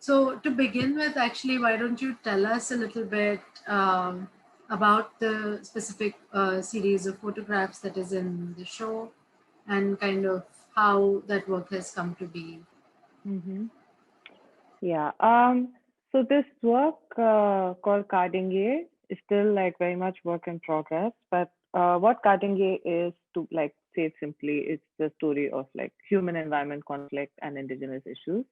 So to begin with, actually, why don't you tell us a little bit about the specific series of photographs that is in the show and kind of how that work has come to be? Mm-hmm. Yeah. So this work called Cardinge is still like very much work in progress. But what Cardinge is, to like say it simply, it's the story of like human environment conflict and indigenous issues.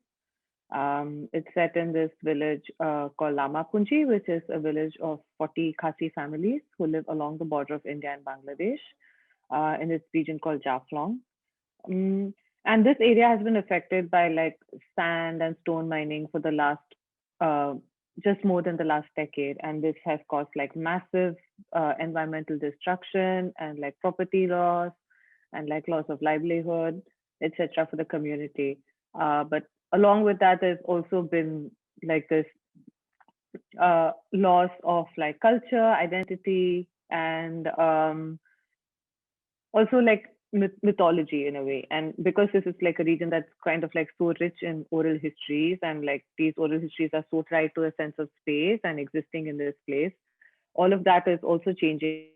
It's set in this village called Lama Punji, which is a village of 40 Khasi families who live along the border of India and Bangladesh in this region called Jaflong. Mm, and this area has been affected by like sand and stone mining for the last uh, just more than the last decade, and this has caused like massive environmental destruction and like property loss and like loss of livelihood, etc. for the community. But along with that, there's also been like this loss of like culture, identity, and also like mythology in a way. And because this is like a region that's kind of like so rich in oral histories, and like these oral histories are so tied to a sense of space and existing in this place, all of that is also changing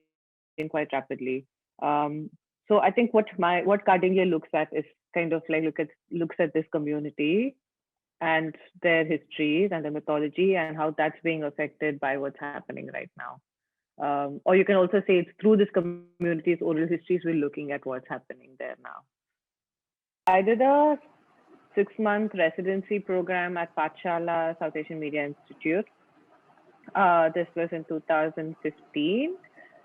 quite rapidly. So I think what Cardingia looks at is kind of like looks at this community and their histories and the mythology and how that's being affected by what's happening right now. Or you can also say it's through this community's oral histories we're looking at what's happening there now. I did a 6-month residency program at Pathshala South Asian Media Institute. This was in 2015.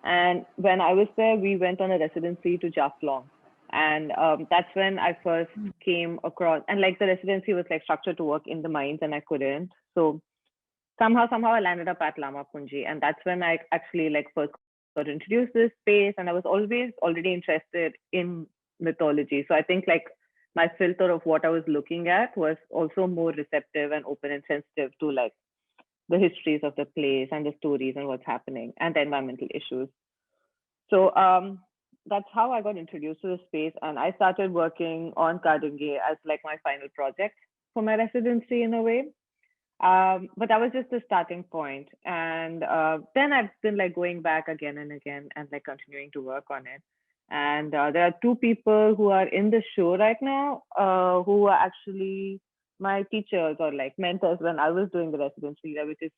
And when I was there, we went on a residency to Jaflong. And that's when I first came across, and like the residency was like structured to work in the mines, and I couldn't. So somehow I landed up at Lama Punji, and that's when I actually like first got introduced to this space. And I was always already interested in mythology. So I think like my filter of what I was looking at was also more receptive and open and sensitive to like the histories of the place and the stories and what's happening and the environmental issues. So that's how I got introduced to the space, and I started working on Kardinge as like my final project for my residency in a way. But that was just the starting point. And then I've been like going back again and again and like continuing to work on it. And there are two people who are in the show right now who are actually my teachers or like mentors when I was doing the residency, which is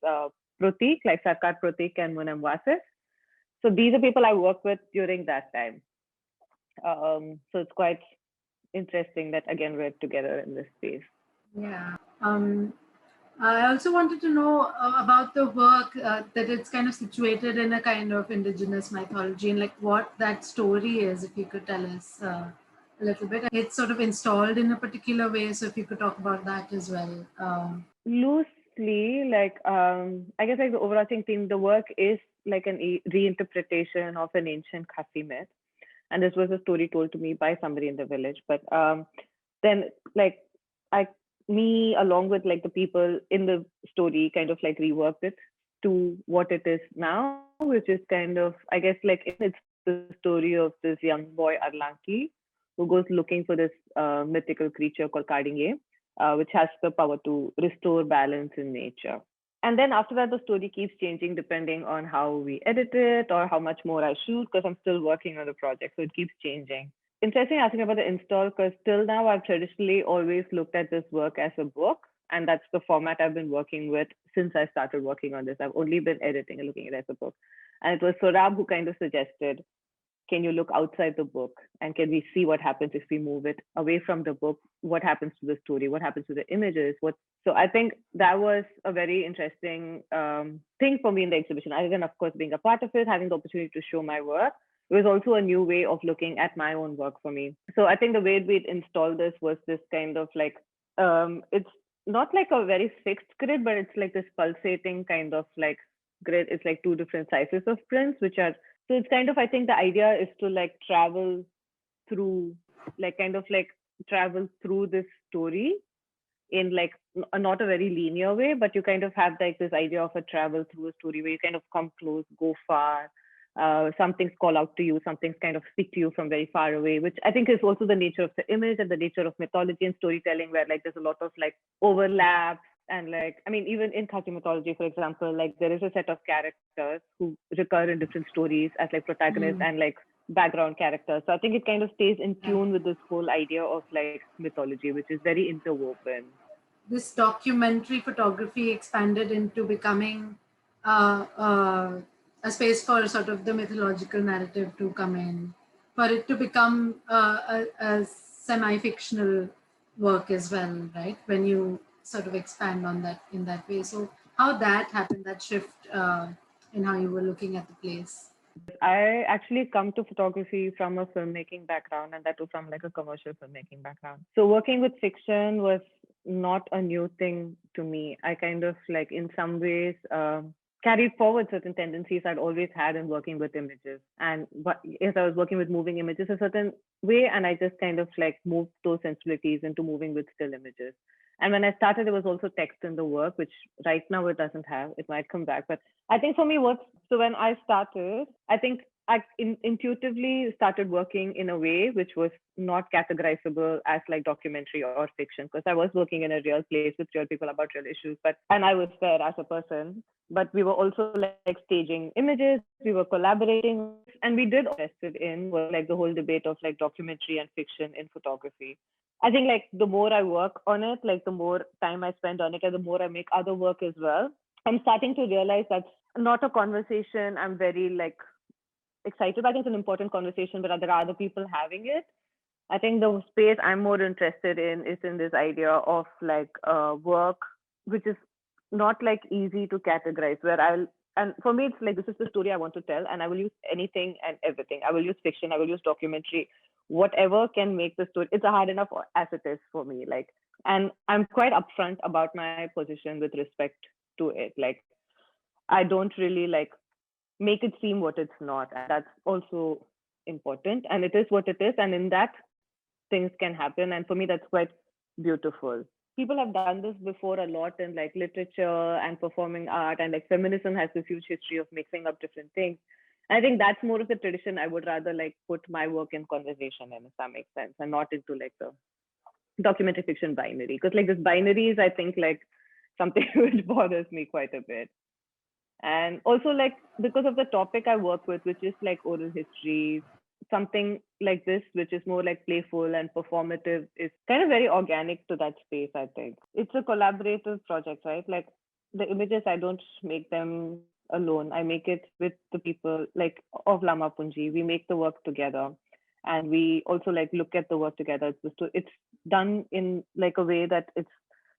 Pratik, like Sarkar Pratik and Munam Wasis. So these are people I worked with during that time. So it's quite interesting that again we're together in this space. Yeah. I also wanted to know about the work that it's kind of situated in a kind of indigenous mythology and like what that story is, if you could tell us a little bit. It's sort of installed in a particular way, so if you could talk about that as well. Loosely, like I guess like the overarching theme, the work is like an reinterpretation of an ancient Khasi myth, and this was a story told to me by somebody in the village. But then like I me along with like the people in the story kind of like reworked it to what it is now, which is kind of I guess like it's the story of this young boy Arlanki who goes looking for this mythical creature called Kardinge, which has the power to restore balance in nature. And then after that, the story keeps changing depending on how we edit it or how much more I shoot, because I'm still working on the project, so it keeps changing. Interesting asking about the install, because till now I've traditionally always looked at this work as a book, and that's the format I've been working with since I started working on this. I've only been editing and looking at it as a book. And it was Sorab who kind of suggested, can you look outside the book and can we see what happens if we move it away from the book? What happens to the story? What happens to the images? So I think that was a very interesting thing for me in the exhibition. Other than, of course, being a part of it, having the opportunity to show my work, it was also a new way of looking at my own work for me. So I think the way we'd install this was this kind of like, it's not like a very fixed grid, but it's like this pulsating kind of like grid. It's like two different sizes of prints, which are, so it's kind of, I think the idea is to like travel through, like kind of like travel through this story in like not a very linear way, but you kind of have like this idea of a travel through a story where you kind of come close, go far, some things call out to you, some things kind of speak to you from very far away, which I think is also the nature of the image and the nature of mythology and storytelling, where like there's a lot of like overlaps And like, I mean, even in Khaki mythology, for example, like there is a set of characters who recur in different stories as like protagonists Mm, and like background characters. So I think it kind of stays in right. tune with this whole idea of like mythology, which is very interwoven. This documentary photography expanded into becoming uh, uh, a space for sort of the mythological narrative to come in, for it to become a semi-fictional work as well, right? When you sort of expand on that in that way. So how that happened, that shift in how you were looking at the place. I actually come to photography from a filmmaking background, and that too from like a commercial filmmaking background. So working with fiction was not a new thing to me. I kind of like in some ways carried forward certain tendencies I'd always had in working with images. And as I was working with moving images a certain way, and I just kind of like moved those sensibilities into moving with still images. And when I started, there was also text in the work, which right now it doesn't have. It might come back, but I think for me, so when I started, I think I intuitively started working in a way which was not categorizable as like documentary or fiction, because I was working in a real place with real people about real issues, and I was there as a person. But we were also like staging images, we were collaborating, and we did invested in was like the whole debate of like documentary and fiction in photography. I think like the more I work on it, like the more time I spend on it, and the more I make other work as well, I'm starting to realize that's not a conversation I'm very like excited about. I think it's an important conversation, but there are other people having it. I think the space I'm more interested in is in this idea of like work, which is not like easy to categorize. And for me, it's like this is the story I want to tell, and I will use anything and everything. I will use fiction, I will use documentary, whatever can make the story. It's a hard enough as it is for me. Like, and I'm quite upfront about my position with respect to it. Like, I don't really like make it seem what it's not, and that's also important. And it is what it is, and in that things can happen. And for me, that's quite beautiful. People have done this before a lot in like literature and performing art, and like feminism has this huge history of mixing up different things. And I think that's more of the tradition I would rather like put my work in conversation in, if that makes sense, and not into like the documentary fiction binary. Because like this binary is, I think, like something which bothers me quite a bit. And also like because of the topic I work with, which is like oral histories, something like this which is more like playful and performative is kind of very organic to that space. I think it's a collaborative project, right? Like the images, I don't make them alone, I make it with the people like of Lama Punji. We make the work together, and we also like look at the work together. It's done in like a way that it's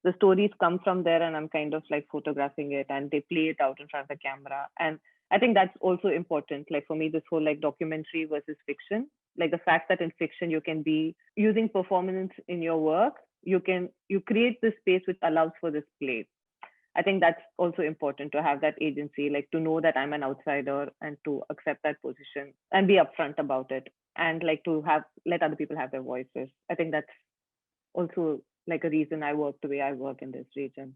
the stories come from there, and I'm kind of like photographing it, and they play it out in front of the camera. And I think that's also important, like for me, this whole like documentary versus fiction, like the fact that in fiction you can be using performance in your work, you create this space which allows for this play. I think that's also important to have that agency, like to know that I'm an outsider and to accept that position and be upfront about it, and like to have let other people have their voices. I think that's also like a reason I work the way I work in this region.